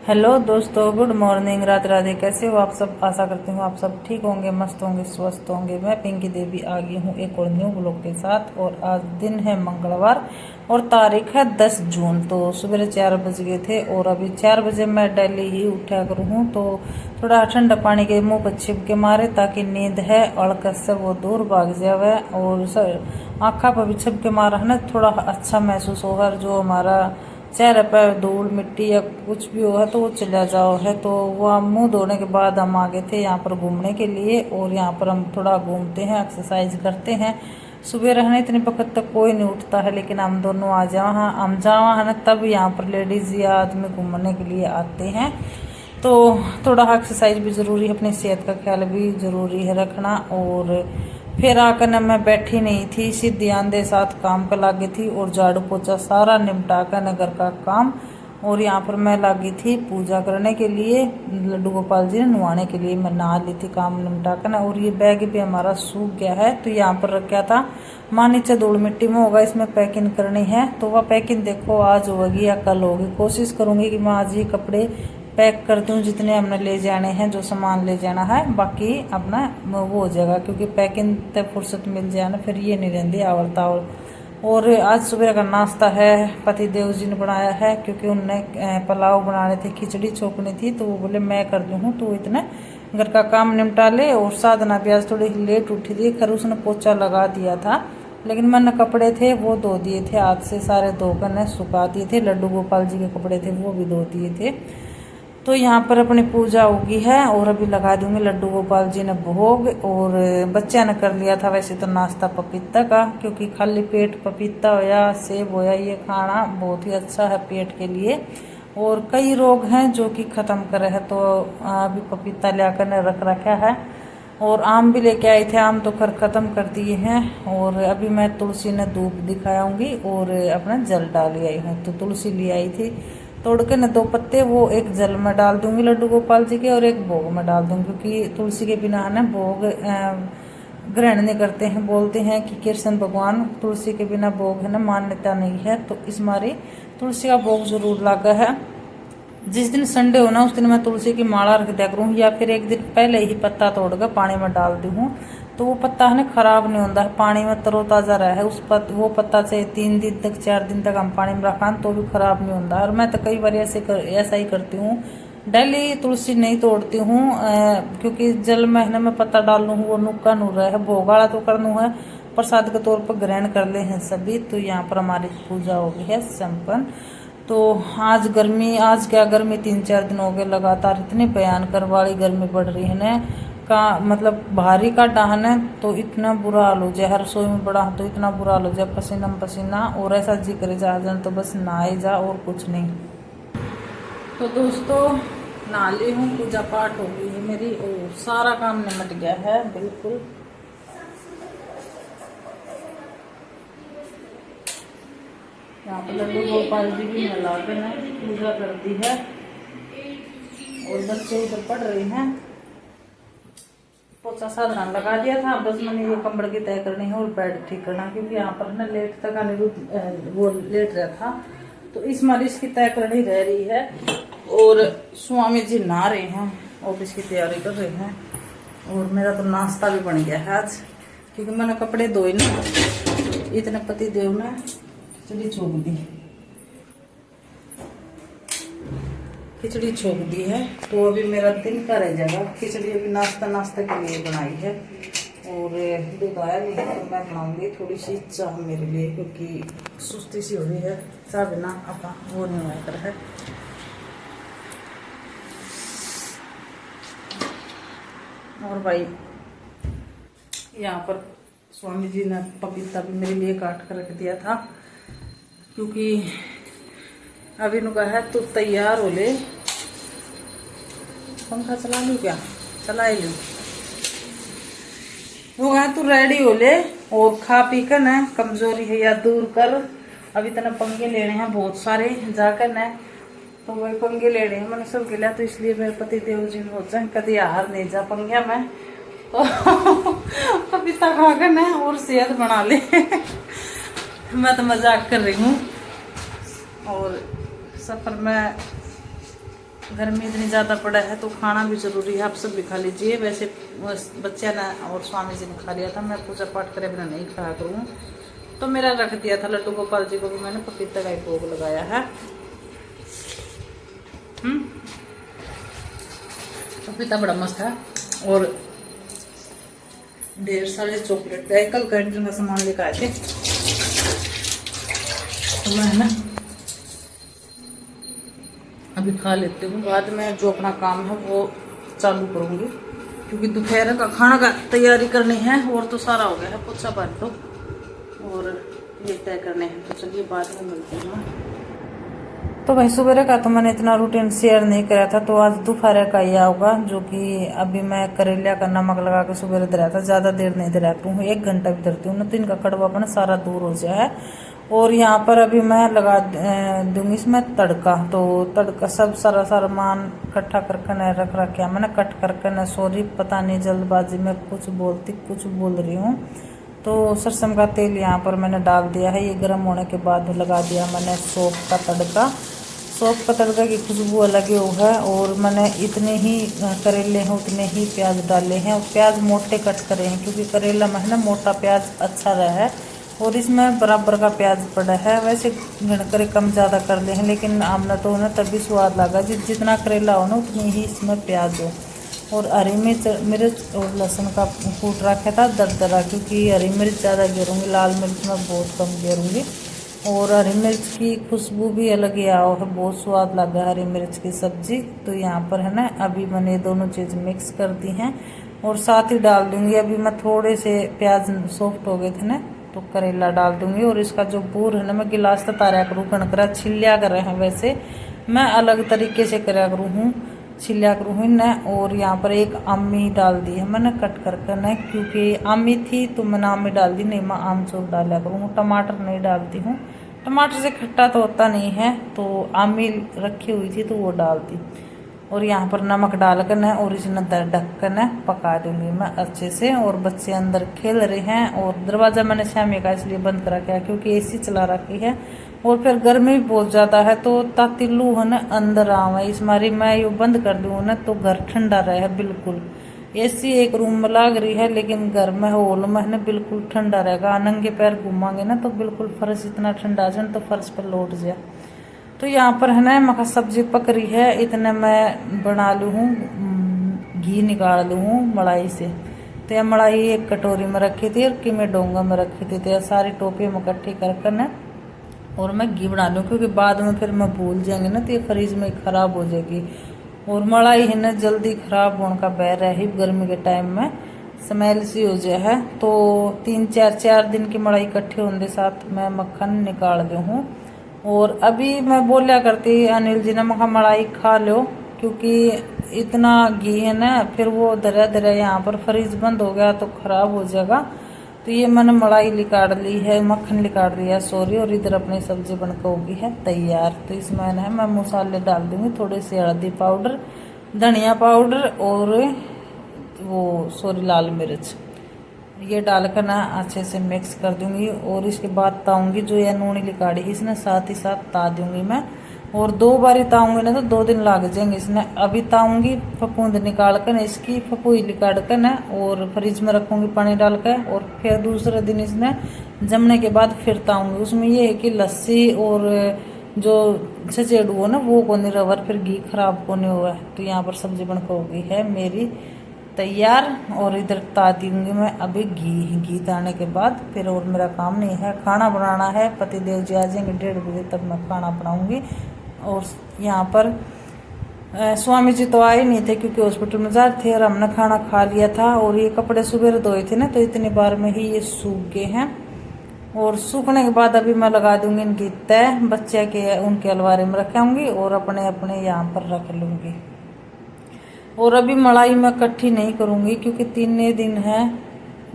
Hello दोस्तों, good morning, Radhe Radhe. कैसे हो आप सब? आशा करती हूँ आप सब ठीक होंगे, मस्त होंगे, स्वस्थ होंगे। मैं पिंकी देवी आ गई हूँ एक और न्यू ब्लॉग के साथ। और आज दिन है मंगलवार और तारीख है 10 जून। तो सुबह 4 बज गए थे और अभी 4 बजे मैं डेली ही उठा करूँ हूँ। तो थोड़ा ठंडा पानी के मुँह पर छिप के मारे ताकि नींद है अड़कस से वो दूर भाग जावे। और आँखा पर भी छिप के मारा है ना, थोड़ा अच्छा महसूस हो। हर जो हमारा चेहरे पर धूल मिट्टी या कुछ भी हो है तो वो चला जाओ है। तो वह मुंह धोने के बाद हम आ गए थे यहाँ पर घूमने के लिए। और यहाँ पर हम थोड़ा घूमते हैं, एक्सरसाइज करते हैं। सुबह रहने इतने वक्त तक कोई नहीं उठता है, लेकिन हम दोनों आ जाओ, हाँ हम जावा है ना, तब यहाँ पर लेडीज या आदमी घूमने के लिए आते हैं। तो थोड़ा एक्सरसाइज भी ज़रूरी है, अपनी सेहत का ख्याल भी ज़रूरी है रखना। और फिर आकर न मैं बैठी नहीं थी, सीधी आंधे साथ काम पर लागी थी और झाड़ू पोछा सारा निपटा कर न घर का काम। और यहाँ पर मैं लागी थी पूजा करने के लिए, लड्डू गोपाल जी ने नहवाने के लिए। मैं नहा ली थी काम निपटा कर ना। और ये बैग भी हमारा सूख गया है तो यहाँ पर रखा था। माँ नीचे धूल मिट्टी में होगा, इसमें पैकिंग करनी है। तो वह पैकिंग देखो आज होगी या कल होगी। कोशिश करूंगी कि मैं आज ही कपड़े पैक करती हूँ जितने हमने ले जाने हैं, जो सामान ले जाना है। बाकी अपना वो हो जाएगा, क्योंकि पैकिंग तक फुर्सत मिल जाए ना, फिर ये नहीं रहती आवल तावल। और आज सुबह का नाश्ता है पति देव जी ने बनाया है, क्योंकि उनने पुलाव बनाने थे, खिचड़ी छोकनी थी। तो वो बोले मैं कर दूँ, तो इतने घर का काम निपटा ले। और साधना भी आज थोड़ी लेट उठी थी, खैर उसने पोछा लगा दिया था, लेकिन मैंने कपड़े थे वो धो दिए थे, हाथ से सारे धोकर सुखा दिए थे। लड्डू गोपाल जी के कपड़े थे वो भी धो दिए थे। तो यहाँ पर अपनी पूजा होगी है और अभी लगा दूंगी लड्डू गोपाल जी ने भोग। और बच्चा ने कर लिया था वैसे तो नाश्ता पपीता का, क्योंकि खाली पेट पपीता होया सेब होया ये खाना बहुत ही अच्छा है पेट के लिए। और कई रोग हैं जो कि ख़त्म करे है। तो अभी पपीता लाकर ने रख रखा है। और आम भी लेके आए थे, आम तो खर ख़त्म कर दिए हैं। और अभी मैं तुलसी ने धूप दिखाऊंगी और अपना जल डाल आई हूँ। तो तुलसी ले आई थी तोड़ के न 2 पत्ते, वो एक जल में डाल दूंगी लड्डू गोपाल जी के और एक भोग में डाल दूंगी, क्योंकि तुलसी के बिना है ना भोग ग्रहण नहीं करते हैं। बोलते हैं कि कृष्ण भगवान तुलसी के बिना भोग है ना मान्यता नहीं है। तो इस मारी तुलसी का भोग जरूर लगा है। जिस दिन संडे हो ना उस दिन मैं तुलसी की माला रख दिया करूँ, या फिर एक दिन पहले ही पत्ता तोड़कर पानी में डाल दी हूँ। तो वो पत्ता है ना खराब नहीं होता है, पानी में तरोताज़ा रहे। वो पत्ता चाहे 3 दिन तक 4 दिन तक हम पानी में रखा तो भी खराब नहीं होता। और मैं तो कई बार ऐसा ही करती हूँ, डेली तुलसी नहीं तोड़ती हूँ, क्योंकि जल महीने में पत्ता डालू हूँ वो नुक्का नू रहा है। भोगाड़ा तो करनू है, प्रसाद के तौर पर ग्रहण कर ले हैं सभी। तो यहाँ पर हमारी पूजा हो गई है संपन्न। तो आज गर्मी, आज क्या गर्मी 3-4 दिन हो गए लगातार, इतनी भयंकर वाली गर्मी पड़ रही है ना का मतलब भारी का डहान है। तो इतना बुरा हाल हो जाए, हर रसोई में बड़ा तो इतना बुरा हाल हो जाए, पसीना पसीना। और ऐसा जी करे जा जाए तो बस नहाए जा और कुछ नहीं। तो दोस्तों नहा ली हूँ, पूजा पाठ हो गई है मेरी और सारा काम निमट गया है बिल्कुल। यहाँ पर लड्डू गोपाल जी की मिला के ना पूजा कर दी है और बच्चे उधर पढ़ रहे हैं। पोछा साधना लगा दिया था, बस मैंने ये कमर की तय करनी है और बेड ठीक करना, क्योंकि यहाँ पर ना लेट तक वो लेट रहा था। तो इस मरीज की तय करनी रह रही है। और स्वामी जी नहा रहे हैं, ऑफिस की तैयारी कर रहे हैं। और मेरा तो नाश्ता भी बन गया है आज, क्योंकि मैंने कपड़े धोए ना, इतने पति देव ने खिचड़ी छोक दी, खिचड़ी छोक दी है। तो अभी मेरा दिन का रह जाएगा। खिचड़ी अभी नाश्ते के लिए बनाई है और दूध आया भी है तो मैं बनाऊंगी थोड़ी सी चाह मेरे लिए, क्योंकि सुस्ती सी हो रही है, चाह बिना अपना वो नहीं होया कर है। और भाई यहाँ पर स्वामी जी ने पपीता भी मेरे लिए काट कर रख दिया था, क्योंकि अभी नु कहा है तू तैयार हो ले। पंखा चला लूँ क्या? चला ही लूँ। वो कहा तू रेडी हो ले और खा पी कर न कमजोरी है या दूर कर। अभी तना पंगे लेने हैं बहुत सारे जाकर न, तो वही पंगे लेने हैं मैंने सब गिला। तो इसलिए मेरे पति देव जी हो जाए कभी हार नहीं जा पंगे में, तो पपीता खा कर न और सेहत बना ले। मैं तो मजाक कर रही हूँ। और सफर में गर्मी इतनी ज़्यादा पड़ा है तो खाना भी ज़रूरी है, आप सब भी खा लीजिए। वैसे बच्चा ने और स्वामी जी ने खा लिया था, मैं पूजा पाठ करे बिना नहीं खाया करूँ, तो मेरा रख दिया था। लड्डू गोपाल जी को भी मैंने पपीता का ही भोग लगाया है। पपीता बड़ा मस्त है और ढेर सारे चॉकलेट गए कल कैंटीन का सामान लेकर आए थे, तो मैं ना अभी खा लेती हूँ, बाद में जो अपना काम है वो चालू करूँगी, क्योंकि दोपहर का खाना का तैयारी करनी है। और तो सारा हो गया है, पोछा पानी तो और ये तय करने हैं, तो चलिए बाद में मिलती हूँ। तो भाई सुबह का तो मैंने इतना रूटीन शेयर नहीं करा था, तो आज दोपहर का ही होगा, जो कि अभी मैं करेलिया का नमक लगा के सुबह दे रहा था। ज़्यादा देर नहीं दे रहा हूँ, 1 घंटा भी धरती हूँ ना, तो इनका कड़वापन सारा दूर हो जाए। और यहाँ पर अभी मैं लगा दूंगी इसमें तड़का। तो तड़का सब सारा सामान इकट्ठा करके रख रखा मैंने, कट करके सॉरी, पता नहीं जल्दबाजी में कुछ बोल रही हूँ। तो सरसों का तेल यहाँ पर मैंने डाल दिया है, ये गर्म होने के बाद लगा दिया मैंने सौंफ का तड़का। सौंफ का तड़का की खुशबू अलग ही है। और मैंने इतने ही करेले हैं उतने ही प्याज डाले हैं, और प्याज मोटे कट करे हैं, क्योंकि करेला में है ना मोटा प्याज अच्छा रहा है। और इसमें बराबर का प्याज पड़ा है, वैसे गणकरे कम ज़्यादा कर ले हैं, लेकिन आमना तो ना तभी स्वाद लगा। जितना करेला हो ना उतनी ही इसमें प्याज हो। और हरी मिर्च और लहसुन का कूट रखा था दरदरा, क्योंकि हरी मिर्च ज़्यादा घेरूँगी, लाल मिर्च मैं बहुत कम घेरूँगी। और हरी मिर्च की खुशबू भी अलग ही आओ है, बहुत स्वाद लगा हरी मिर्च की सब्जी। तो यहाँ पर है ना अभी मैंने दोनों चीज़ मिक्स कर दी हैं, और साथ ही डाल दूँगी अभी मैं थोड़े से प्याज सॉफ्ट हो गए थे ना, तो करेला डाल दूंगी। और इसका जो बूर है ना मैं गिलास ततारा करूँ, कणकरा छिलिया कर रहे हैं, वैसे मैं अलग तरीके से करा करूँ हूँ, छिलिया करूँ न। और यहाँ पर एक आमी डाल दी है मैंने कट करके न, क्योंकि आमी थी तो मैंने आमी डाल दी, नहीं मैं आमचूर डाला करूँ, टमाटर नहीं डालती हूँ, टमाटर से खट्टा तो होता नहीं है, तो आमी रखी हुई थी तो वो डाल दी। और यहाँ पर नमक डालकर न और इसे ढककर न पका दूंगी मैं अच्छे से। और बच्चे अंदर खेल रहे हैं, और दरवाज़ा मैंने शामी का इसलिए बंद कर रखा है क्योंकि एसी चला रखी है, और फिर गर्मी भी बहुत ज़्यादा है, तो तातिल्लू है ना अंदर आवा, इस मारी मैं ये बंद कर दूँ ना तो घर ठंडा रहे बिल्कुल। एसी एक रूम में लाग रही है, लेकिन घर में हॉल में है ना बिल्कुल ठंडा रहेगा। नंगे पैर घूमांगे ना तो बिल्कुल फर्श इतना ठंडा जाए तो फर्श पर लौट जाए। तो यहाँ पर है ना मखा सब्जी पक रही है, इतने मैं बना लूँ हूँ, घी निकाल लूँ हूँ मलाई से। तो यह मलाई एक कटोरी में रखी थी और किमे डोंगा में रखी थी, तो यह सारी टोपी में इकट्ठी कर ना और मैं घी बना लूँ, क्योंकि बाद में फिर मैं भूल जाएंगे ना तो ये फ्रिज में ख़राब हो जाएगी। और मलाई है ना जल्दी ख़राब होने का बैर है ही, गर्मी के टाइम में स्मेल सी हो जाए है। तो 3-4 दिन की मलाई इकट्ठी होने साथ मैं मक्खन निकाल दूँ हूँ। और अभी मैं बोलिया करती अनिल जी ने मखा मलाई खा लो, क्योंकि इतना घी है ना फिर वो दरिया दरिया यहाँ पर फ्रिज बंद हो गया तो ख़राब हो जाएगा। तो ये मैंने मलाई निकाल ली है, मक्खन निकाल लिया सॉरी। और इधर अपनी सब्जी बनकर होगी है तैयार। तो इसमें ना मैं मसाले डाल दूँगी, थोड़े से हल्दी पाउडर, धनिया पाउडर और वो सॉरी लाल मिर्च, ये डालकर ना अच्छे से मिक्स कर दूंगी। और इसके बाद ताऊंगी जो ये नूनी लिकाड़ी है इसने साथ ही साथ ता दूंगी मैं। और 2 बारी ताऊंगी ना तो 2 दिन लग जाएंगे इसने। अभी ताऊंगी फपूंद निकाल कर इसकी फपूई निकाल कर ना और फ्रिज में रखूंगी पानी डाल कर, और फिर दूसरे दिन इसने जमने के बाद फिर ताऊंगी। उसमें ये है कि लस्सी और जो छचेड़ू हो ना वो को नहीं रवर, फिर घी खराब को नहीं हुआ। तो यहाँ पर सब्जी बनकर हो गई है मेरी तैयार। और इधर ता दूंगी मैं अभी घी ताने के बाद फिर, और मेरा काम नहीं है, खाना बनाना है। पति देव जी आ जाएंगे 1:30 बजे तक मैं खाना बनाऊंगी। और यहाँ पर स्वामी जी तो आए नहीं थे क्योंकि हॉस्पिटल में जा रहे थे, और हमने खाना खा लिया था। और ये कपड़े सुबह धोए थे ना तो इतनी बार में ही ये सूख गए हैं। और सूखने के बाद अभी मैं लगा दूंगी इनकी तय, बच्चे के उनके अलमारी में रखाऊंगी और अपने अपने यहाँ पर रख लूँगी। और अभी मलाई मैं इकट्ठी नहीं करूँगी क्योंकि 3 दिन है,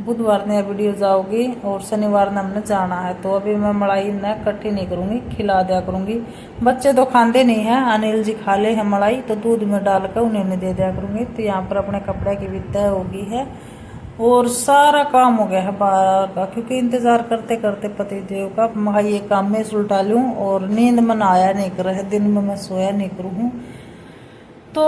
बुधवार ने वीडियो जाओगी और शनिवार ने हमने जाना है। तो अभी मैं मलाई न इकट्ठी नहीं करूँगी, खिला दिया करूँगी। बच्चे तो खाते नहीं हैं, अनिल जी खा ले हैं मलाई, तो दूध में डालकर उन्हें दे दिया करूँगी। तो यहाँ पर अपने कपड़े की भी तय होगी है और सारा काम हो गया है बाहर का, क्योंकि इंतज़ार करते करते पति देव का मैं ये काम में सुलटा लूँ। और नींद मन आया नहीं कर रहा है, दिन में मैं सोया नहीं करूँ। तो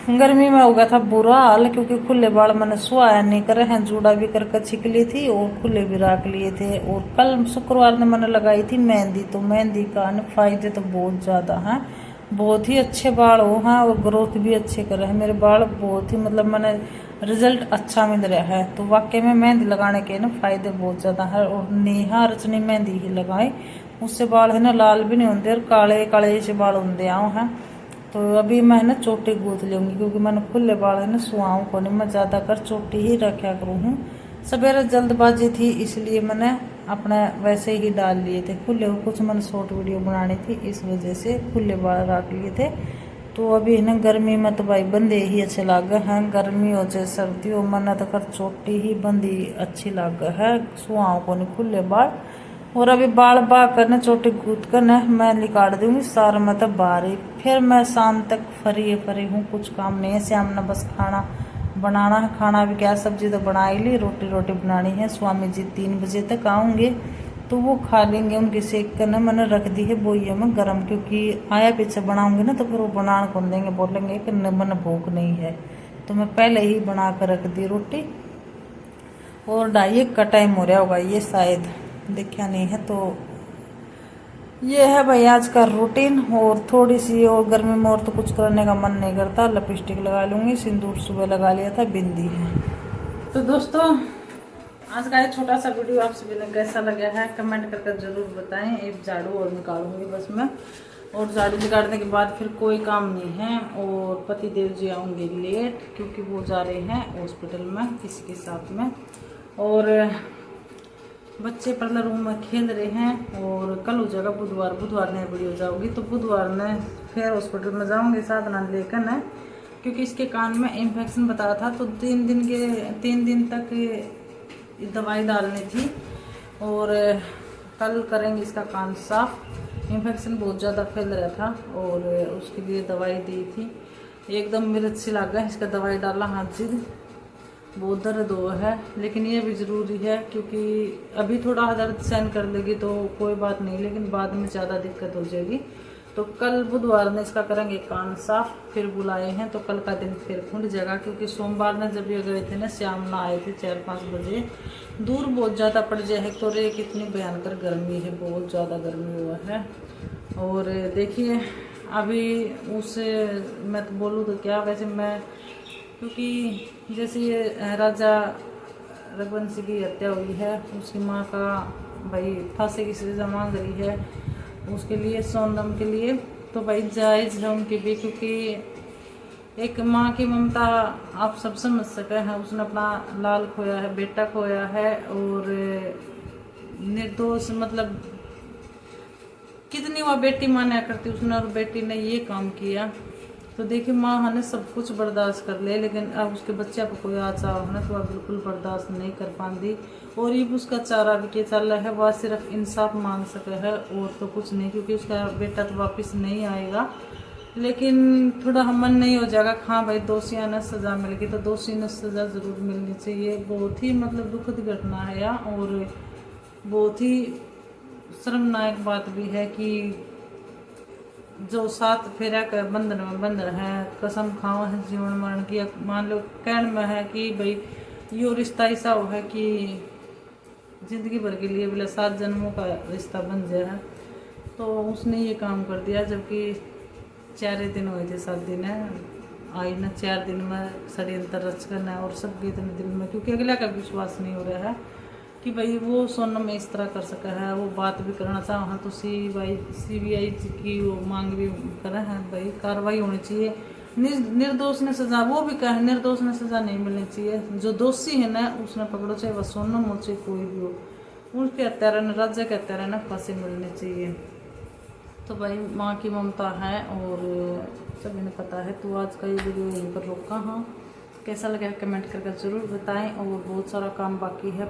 गर्मी में हो गया था बुरा हाल, क्योंकि खुले बाल मैंने सुहाया नहीं करे हैं, जूड़ा भी करके छिकली थी और खुले भी रख लिए थे। और कल शुक्रवार ने मैंने लगाई थी मेहंदी, तो मेहंदी का फायदे तो बहुत ज़्यादा हैं, बहुत ही अच्छे बाल हो हैं और ग्रोथ भी अच्छे कर रहे हैं मेरे बाल, बहुत ही मतलब मैंने रिजल्ट अच्छा मिल रहा है। तो वाकई में मेहंदी लगाने के ना फायदे बहुत ज़्यादा है। और नेहा रचनी मेहंदी ही लगाए, उससे बाल है ना लाल भी नहीं होते और काले काले से बाल होते आओ हैं। तो अभी मैं ना चोटी गूंथ लूँगी, क्योंकि मैंने खुले बाल है ना सुहाऊँ को नहीं, मैं ज़्यादा कर चोटी ही रखा करूँ हूँ। सवेरे जल्दबाजी थी इसलिए मैंने अपने वैसे ही डाल लिए थे खुले, कुछ मैंने शॉर्ट वीडियो बनानी थी इस वजह से खुले बाल रख लिए थे। तो अभी ना गर्मी में तो भाई बंदे ही अच्छे लग हैं, गर्मी हो चाहे सर्दी हो, मैंने तो कर चोटी ही बंदी अच्छी लग है, सुहाऊँ को नहीं खुले बाल। और अभी बाल बा कर ना चोटी कूद कर ना मैं निकाल दूंगी सारा, मैं तो बाहर ही, फिर मैं शाम तक फरी हूँ, कुछ काम नहीं है। शाम ने बस खाना बनाना है, खाना भी क्या सब्जी तो बना ही ली, रोटी बनानी है। स्वामी जी 3 बजे तक आऊँगे तो वो खा लेंगे, उनकी सेक कर ना मैंने रख दी है बोइया में गर्म, क्योंकि आया पीछे बनाऊंगी ना तो फिर वो बनाना कौन देंगे, बोलेंगे कि मैंने भूख नहीं है। तो मैं पहले ही बना कर रख दी रोटी। और 2:30 का टाइम हो रहा होगा ये शायद, देखा नहीं है। तो ये है भाई आज का रूटीन। और थोड़ी सी और गर्मी में और तो कुछ करने का मन नहीं करता, लिपस्टिक लगा लूँगी, सिंदूर सुबह लगा लिया था, बिंदी है। तो दोस्तों आज का ये छोटा सा वीडियो आप सभी ने कैसा लगा है कमेंट करके ज़रूर बताएं। एक झाड़ू और निकालूंगी बस मैं, और झाड़ू निकालने के बाद फिर कोई काम नहीं है। और पति देव जी आऊँगे लेट, क्योंकि वो जा रहे हैं हॉस्पिटल में किसी के साथ में, और बच्चे पार्लर रूम में खेल रहे हैं। और कल हो जाएगा बुधवार ने वीडियो जाऊँगी, तो बुधवार ने फिर हॉस्पिटल में जाऊँगी साधना लेकर न, क्योंकि इसके कान में इन्फेक्शन बताया था। तो 3 दिन तक दवाई डालनी थी, और कल करेंगे इसका कान साफ। इन्फेक्शन बहुत ज़्यादा फैल रहा था और उसके लिए दवाई दी थी, एकदम मिर्च सी लग गया, इसका दवाई डाला हाथ जिद, बहुत दर्द हुआ है। लेकिन ये भी ज़रूरी है, क्योंकि अभी थोड़ा दर्द सहन कर लेगी तो कोई बात नहीं, लेकिन बाद में ज़्यादा दिक्कत हो जाएगी। तो कल बुधवार ने इसका करेंगे कान साफ, फिर बुलाए हैं तो कल का दिन फिर खुल जाएगा। क्योंकि सोमवार ने जब ये गए थे ना, शाम में आए थे 4-5 बजे, दूर बहुत ज़्यादा पड़ जाए है। तो रे कितनी भयंकर गर्मी है, बहुत ज़्यादा गर्मी हुआ है। और देखिए अभी उसे मैं तो बोलूँ तो क्या, वैसे मैं, क्योंकि जैसे ये राजा रघुवंशी की हत्या हुई है, उसकी माँ का भाई फांसी की सजा मांग रही है, उसके लिए सोनम के लिए, तो भाई जायज़ है उनकी भी, क्योंकि एक माँ की ममता आप सब समझ सके हैं। उसने अपना लाल खोया है, बेटा खोया है, और निर्दोष, मतलब कितनी वह बेटी माना करती उसने, और बेटी ने ये काम किया। तो देखिए माँ ने सब कुछ बर्दाश्त कर लिया, लेकिन अब उसके बच्चे पर कोई आचार हो ना तो वह बिल्कुल बर्दाश्त नहीं कर पाती। और ये उसका चारा भी क्या चल रहा है, वह सिर्फ इंसाफ मांग सके है और तो कुछ नहीं, क्योंकि उसका बेटा तो वापस नहीं आएगा। लेकिन थोड़ा मन नहीं हो जाएगा, हाँ भाई दोषियों ने सज़ा मिल गई तो दोषी ने सज़ा ज़रूर मिलनी चाहिए। बहुत ही मतलब दुखद घटना है यह, और बहुत ही शर्मनाक बात भी है कि जो 7 फेरा का बंधन में बंधन है, कसम खाओ है जीवन मरण की, मान लो कहन में है कि भाई यो रिश्ता ऐसा हो है कि जिंदगी भर के लिए बोले 7 जन्मों का रिश्ता बन जाए है। तो उसने ये काम कर दिया, जबकि 4 दिन हुए थे, 7 दिन है आई ना, 4 दिन में षड्यंत्र रच करना है और सबके इतने दिल में, क्योंकि अगला का विश्वास नहीं हो रहा है कि भाई वो सोनम में इस तरह कर सका है। वो बात भी करना चाहा तो CBI की वो मांग भी करे हैं, भाई कार्रवाई होनी चाहिए। निर्दोष ने सजा, वो भी कहे निर्दोष ने सजा नहीं मिलनी चाहिए, जो दोषी है ना उसने पकड़ो, चाहे वह सोनम हो चाहे कोई भी हो, उनके हत्यारा ने, राज्य के हत्यारा ने फांसी मिलनी चाहिए। तो भाई माँ की ममता है और सभी ने पता है। तो आज का ये वीडियो यहीं पर रोका। हाँ कैसा लगा कमेंट करके ज़रूर बताएं। और बहुत सारा काम बाकी है,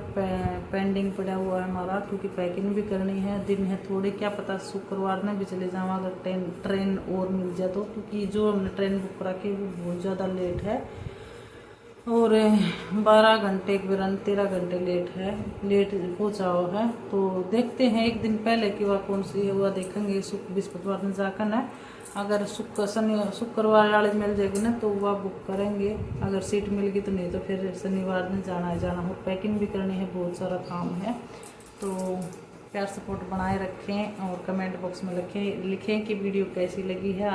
पेंडिंग पड़ा हुआ है हमारा, क्योंकि पैकिंग भी करनी है। दिन है थोड़े, क्या पता शुक्रवार में भी चले जाऊँ अगर ट्रेन और मिल जाए तो, क्योंकि जो हमने ट्रेन बुक रखी वो बहुत ज़्यादा लेट है, और 12 घंटे 13 घंटे लेट पहुँचा हुआ है। तो देखते हैं एक दिन पहले कि वह कौन सी है, वह देखेंगे बृहस्पतिवार में जाकर ना। अगर शुक्रवार वाले मिल जाएगी ना तो वह बुक करेंगे, अगर सीट मिल गई तो, नहीं तो फिर शनिवार में जाना है। पैकिंग भी करनी है, बहुत सारा काम है। तो प्यार सपोर्ट बनाए रखें और कमेंट बॉक्स में लिखें कि वीडियो कैसी लगी है।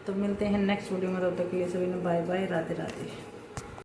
तो मिलते हैं नेक्स्ट वीडियो में, तब तक के लिए सभी ने बाय बाय, राधे राधे।